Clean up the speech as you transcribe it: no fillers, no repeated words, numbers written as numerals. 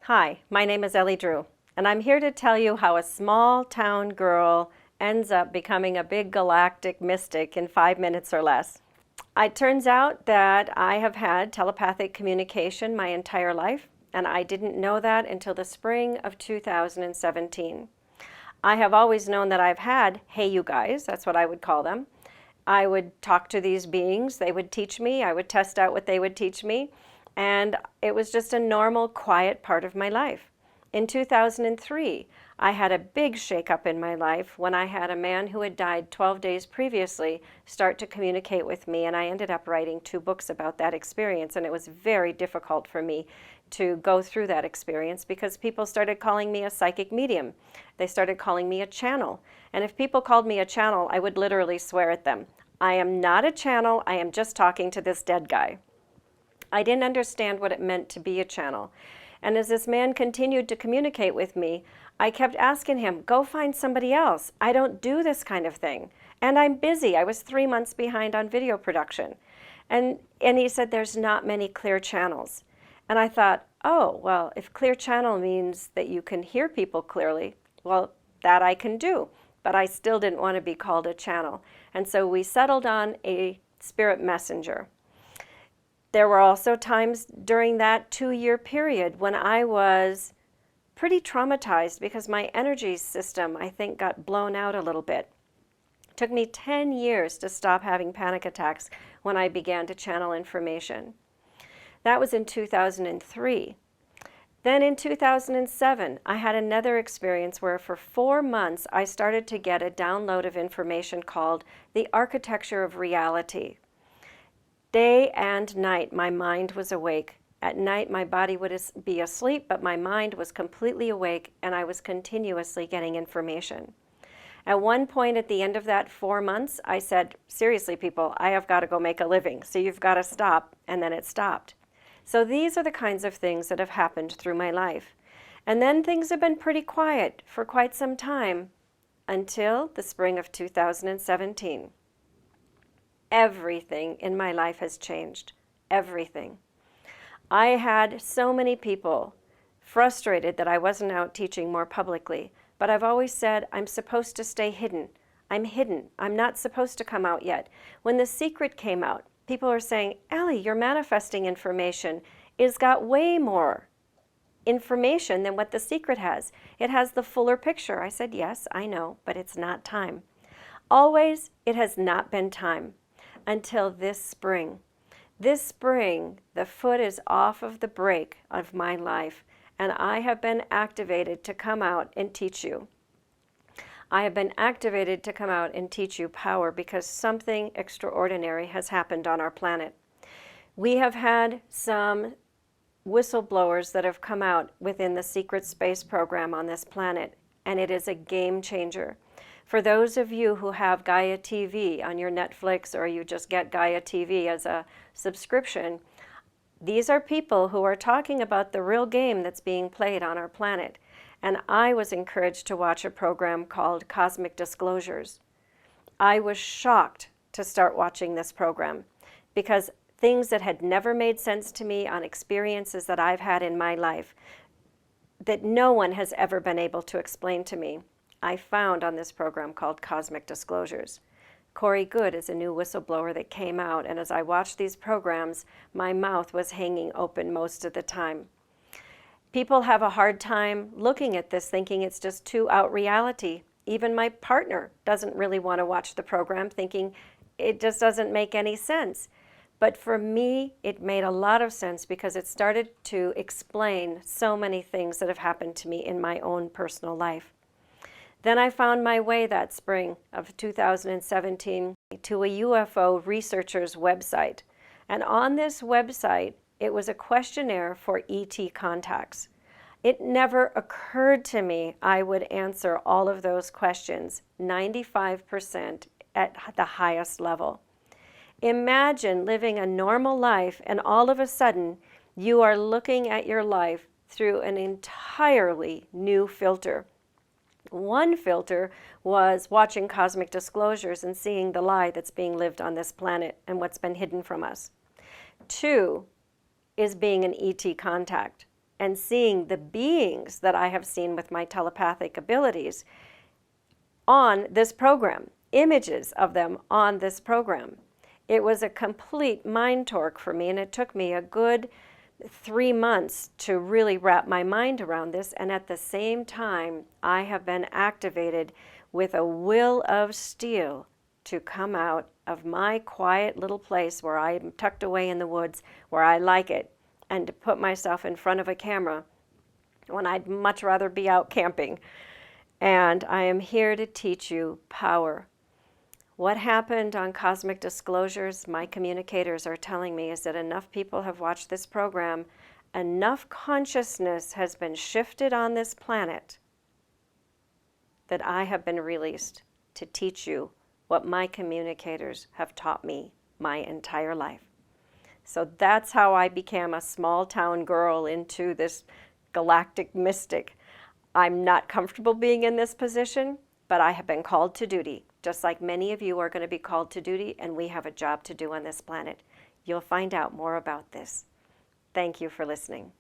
Hi, my name is Ellie Drew, and I'm here to tell you how a small town girl ends up becoming a big galactic mystic in 5 minutes or less. It turns out that I have had telepathic communication my entire life, and I didn't know that until the spring of 2017. I have always known that I've had, hey you guys, that's what I would call them. I would talk to these beings, they would teach me, I would test out what they would teach me, and it was just a normal, quiet part of my life. In 2003, I had a big shakeup in my life when I had a man who had died 12 days previously start to communicate with me, and I ended up writing 2 books about that experience, and it was very difficult for me to go through that experience because people started calling me a psychic medium. They started calling me a channel, and if people called me a channel, I would literally swear at them. I am not a channel, I am just talking to this dead guy. I didn't understand what it meant to be a channel. And as this man continued to communicate with me, I kept asking him, go find somebody else. I don't do this kind of thing. And I'm busy. I was 3 months behind on video production. And he said, there's not many clear channels. And I thought, oh, well, if clear channel means that you can hear people clearly, well, that I can do. But I still didn't want to be called a channel. And so we settled on a spirit messenger. There were also times during that 2-year period when I was pretty traumatized because my energy system, I think, got blown out a little bit. It took me 10 years to stop having panic attacks when I began to channel information. That was in 2003. Then in 2007, I had another experience where for 4 months I started to get a download of information called the architecture of reality. Day and night, my mind was awake. At night, my body would be asleep, but my mind was completely awake, and I was continuously getting information. At one point at the end of that 4 months, I said, seriously, people, I have got to go make a living, so you've got to stop, and then it stopped. So these are the kinds of things that have happened through my life. And then things have been pretty quiet for quite some time, until the spring of 2017. Everything in my life has changed. Everything. I had so many people frustrated that I wasn't out teaching more publicly, but I've always said I'm supposed to stay hidden. I'm hidden. I'm not supposed to come out yet. When The Secret came out, people are saying, Ellie, your manifesting information is got way more information than what The Secret has. It has the fuller picture. I said, yes, I know, but it's not time. Always, it has not been time. Until this spring. This spring, the foot is off of the brake of my life, and I have been activated to come out and teach you. I have been activated to come out and teach you power because something extraordinary has happened on our planet. We have had some whistleblowers that have come out within the secret space program on this planet, and it is a game changer. For those of you who have Gaia TV on your Netflix, or you just get Gaia TV as a subscription, these are people who are talking about the real game that's being played on our planet. And I was encouraged to watch a program called Cosmic Disclosures. I was shocked to start watching this program because things that had never made sense to me on experiences that I've had in my life that no one has ever been able to explain to me, I found on this program called Cosmic Disclosures. Corey Good is a new whistleblower that came out, and as I watched these programs, my mouth was hanging open most of the time. People have a hard time looking at this, thinking it's just too out reality. Even my partner doesn't really want to watch the program, thinking it just doesn't make any sense. But for me, it made a lot of sense because it started to explain so many things that have happened to me in my own personal life. Then I found my way that spring of 2017 to a UFO researcher's website. And on this website, it was a questionnaire for ET contacts. It never occurred to me I would answer all of those questions, 95% at the highest level. Imagine living a normal life and all of a sudden you are looking at your life through an entirely new filter. One filter was watching Cosmic Disclosures and seeing the lie that's being lived on this planet and what's been hidden from us. 2 is being an ET contact. and seeing the beings that I have seen with my telepathic abilities on this program, images of them on this program. It was a complete mind torque for me, and it took me a good 3 months to really wrap my mind around this. And at the same time, I have been activated with a will of steel to come out of my quiet little place where I'm tucked away in the woods, where I like it, and to put myself in front of a camera when I'd much rather be out camping. And I am here to teach you power. What happened on Cosmic Disclosures, my communicators are telling me, is that enough people have watched this program, enough consciousness has been shifted on this planet that I have been released to teach you what my communicators have taught me my entire life. So that's how I became a small town girl into this galactic mystic. I'm not comfortable being in this position, but I have been called to duty, just like many of you are going to be called to duty, and we have a job to do on this planet. You'll find out more about this. Thank you for listening.